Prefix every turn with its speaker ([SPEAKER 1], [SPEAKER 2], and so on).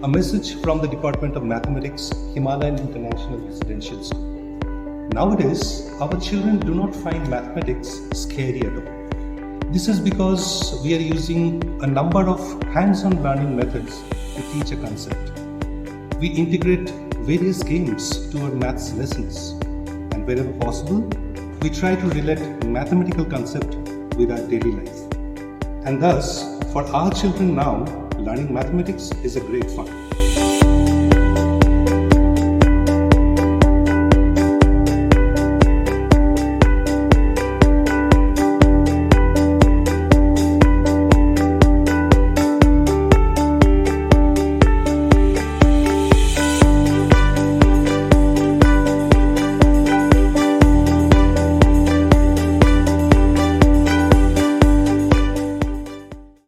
[SPEAKER 1] A message from the Department of Mathematics, Himalayan International Residential School. Nowadays, our children do not find mathematics scary at all. This is because we are using a number of hands-on learning methods to teach a concept. We integrate various games to our maths lessons, and wherever possible, we try to relate mathematical concept with our daily life. And thus, for our children now, learning mathematics is a great fun.